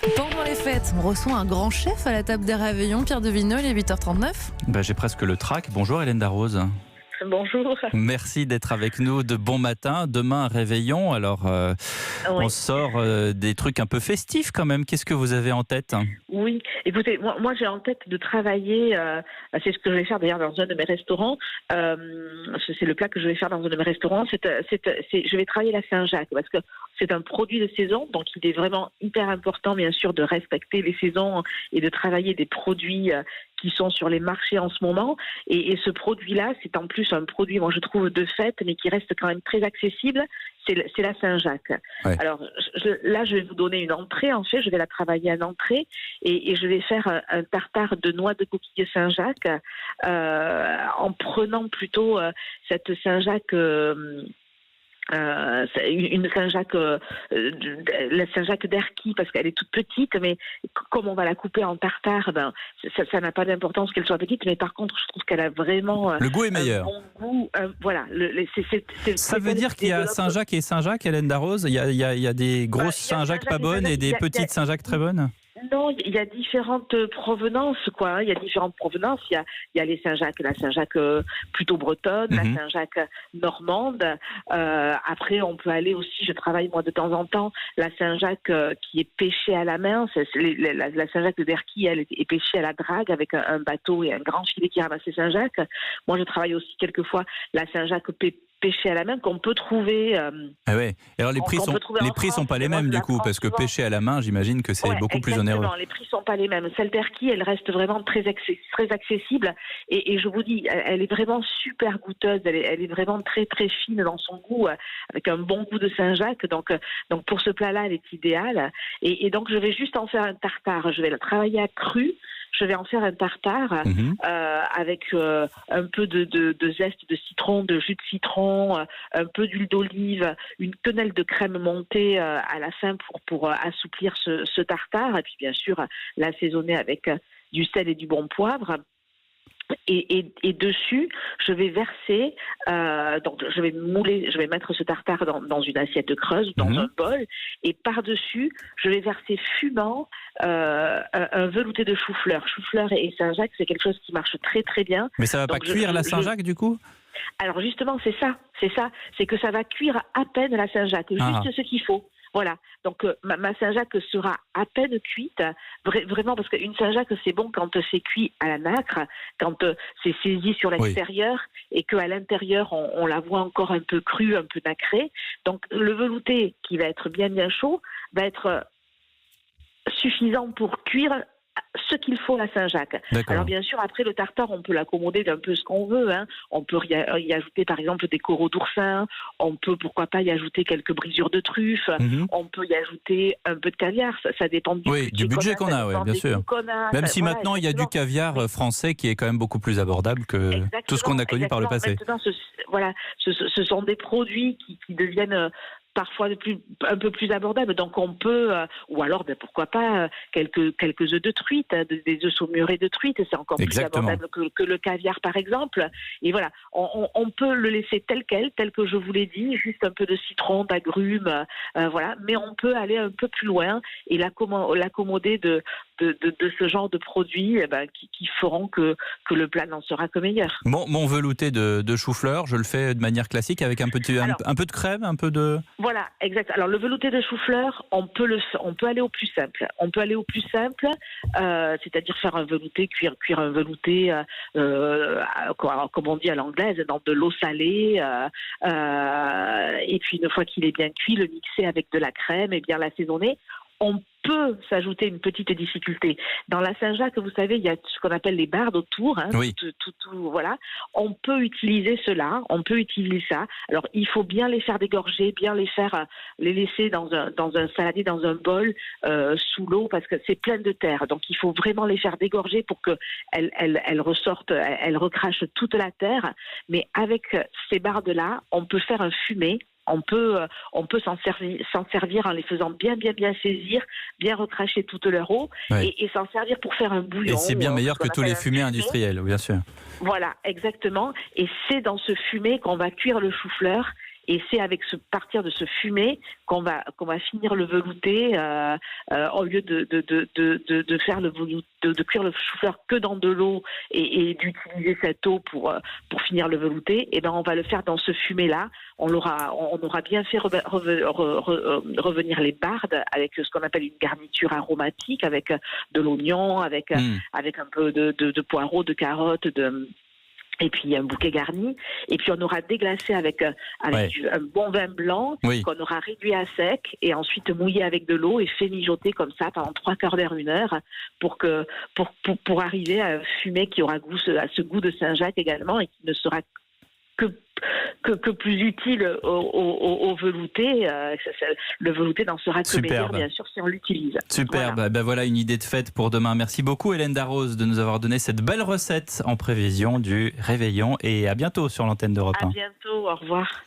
Pendant les fêtes, on reçoit un grand chef à la table des réveillons, Pierre Devinol, il est 8h39. J'ai presque le trac. Bonjour Hélène Darroze. Bonjour. Merci d'être avec nous de bon matin. Demain, réveillon. Alors, Oui. on sort des trucs un peu festifs quand même. Qu'est-ce que vous avez en tête ? Oui, écoutez, moi j'ai en tête de travailler, c'est ce que je vais faire d'ailleurs dans un de mes restaurants, c'est le plat que je vais faire dans un de mes restaurants, je vais travailler la Saint-Jacques, parce que c'est un produit de saison, donc il est vraiment hyper important bien sûr de respecter les saisons et de travailler des produits qui sont sur les marchés en ce moment. Et ce produit-là, c'est en plus un produit, moi je trouve, de fête, mais qui reste quand même très accessible. C'est la Saint-Jacques. Ouais. Alors là, je vais vous donner une entrée. En fait, je vais la travailler en entrée et je vais faire un tartare de noix de coquille Saint-Jacques en prenant plutôt cette Saint-Jacques. Une Saint-Jacques, la Saint-Jacques d'Erquy, parce qu'elle est toute petite, mais comme on va la couper en tartare, ça n'a pas d'importance qu'elle soit petite, mais par contre, je trouve qu'elle a vraiment le goût est meilleur. Un bon goût. Voilà. Ça veut dire qu'il y a Saint-Jacques et Saint-Jacques, Hélène Darroze. Il y a des grosses Saint-Jacques pas bonnes et des petites Saint-Jacques très bonnes. Non, il y a différentes provenances, quoi. Il y a différentes provenances. Il y a les Saint-Jacques, la Saint-Jacques plutôt bretonne, la Saint-Jacques normande. Après, on peut aller aussi, je travaille moi de temps en temps, la Saint-Jacques qui est pêchée à la main. La Saint-Jacques d'Erquy, elle est pêchée à la drague avec un bateau et un grand filet qui ramasse les Saint-Jacques. Moi, je travaille aussi quelquefois la Saint-Jacques pêché à la main qu'on peut trouver. Ah ouais. Alors les prix sont pas les mêmes du coup, parce que pêcher à la main, j'imagine que c'est beaucoup plus onéreux. Les prix sont pas les mêmes. Celle d'Erquy, elle reste vraiment très accessible et je vous dis, elle est vraiment super goûteuse. Elle est vraiment très très fine dans son goût, avec un bon goût de Saint-Jacques. Donc pour ce plat-là, elle est idéale. Et donc je vais juste en faire un tartare. Je vais la travailler à cru. Je vais en faire un tartare avec un peu de zeste de citron, de jus de citron, un peu d'huile d'olive, une quenelle de crème montée à la fin pour assouplir ce tartare. Et puis bien sûr, l'assaisonner avec du sel et du bon poivre. Et dessus, je vais verser, donc je vais mettre ce tartare dans une assiette creuse, dans un bol, et par-dessus, je vais verser fumant un velouté de chou-fleur. Chou-fleur et Saint-Jacques, c'est quelque chose qui marche très très bien. Mais ça va pas cuire la Saint-Jacques du coup ? Alors justement, c'est ça, c'est que ça va cuire à peine la Saint-Jacques, juste ce qu'il faut. Voilà, donc ma Saint-Jacques sera à peine cuite, vraiment, parce qu'une Saint-Jacques, c'est bon quand c'est cuit à la nacre, quand c'est saisi sur l'extérieur et qu'à l'intérieur, on la voit encore un peu crue, un peu nacrée. Donc le velouté, qui va être bien bien chaud, va être suffisant pour cuire ce qu'il faut la Saint-Jacques. D'accord. Alors bien sûr, après le tartare, on peut l'accommoder d'un peu ce qu'on veut. On peut y ajouter par exemple des coraux d'oursin, on peut pourquoi pas y ajouter quelques brisures de truffes, on peut y ajouter un peu de caviar, ça dépend du budget qu'on a, bien sûr. Même si maintenant il y a du caviar français qui est quand même beaucoup plus abordable que tout ce qu'on a connu par le passé. Maintenant, ce sont des produits qui deviennent parfois un peu plus abordable, donc on peut, ou alors pourquoi pas quelques œufs de truite, des œufs saumurés de truite, c'est encore plus abordable que le caviar par exemple. Et voilà, on peut le laisser tel que je vous l'ai dit, juste un peu de citron, d'agrumes, voilà, mais on peut aller un peu plus loin et l'accommoder de ce genre de produits qui feront que le plat n'en sera que meilleur. Mon velouté de chou-fleur, je le fais de manière classique avec un peu de crème, un peu de... Voilà, exact. Alors le velouté de chou-fleur, on peut aller au plus simple. C'est-à-dire faire un velouté, cuire un velouté, comme on dit à l'anglaise, dans de l'eau salée. Et puis une fois qu'il est bien cuit, le mixer avec de la crème et bien l'assaisonner. On peut s'ajouter une petite difficulté. Dans la Saint-Jacques, vous savez, il y a ce qu'on appelle les bardes autour. Voilà. On peut utiliser cela, on peut utiliser ça. Alors, il faut bien les faire dégorger, bien les laisser dans un saladier, dans un bol, sous l'eau, parce que c'est plein de terre. Donc, il faut vraiment les faire dégorger pour qu'elles ressortent, elles recrachent toute la terre. Mais avec ces bardes-là, on peut faire un fumet. On peut s'en servir en les faisant bien saisir, bien recracher toute leur eau et s'en servir pour faire un bouillon. Et c'est bien meilleur que tous les fumés industriels, bien sûr. Voilà, exactement. Et c'est dans ce fumet qu'on va cuire le chou-fleur Et c'est avec partir de ce fumet qu'on va finir le velouté au lieu de faire de cuire le chou-fleur que dans de l'eau et d'utiliser cette eau pour finir le velouté. Et ben on va le faire dans ce fumet-là. On aura bien fait revenir les bardes avec ce qu'on appelle une garniture aromatique, avec de l'oignon, avec un peu de poireaux, de carottes, et puis un bouquet garni. Et puis on aura déglacé avec un bon vin blanc qu'on aura réduit à sec et ensuite mouillé avec de l'eau et fait mijoter comme ça pendant 3/4 d'heure, 1 heure pour arriver à un fumet qui aura ce goût de Saint-Jacques également et qui ne sera que plus utile au velouté. Le velouté n'en sera que meilleur, bien sûr, si on l'utilise. Superbe. Voilà une idée de fête pour demain. Merci beaucoup, Hélène Darroze, de nous avoir donné cette belle recette en prévision du réveillon. Et à bientôt sur l'antenne d'Europe 1. À bientôt, au revoir.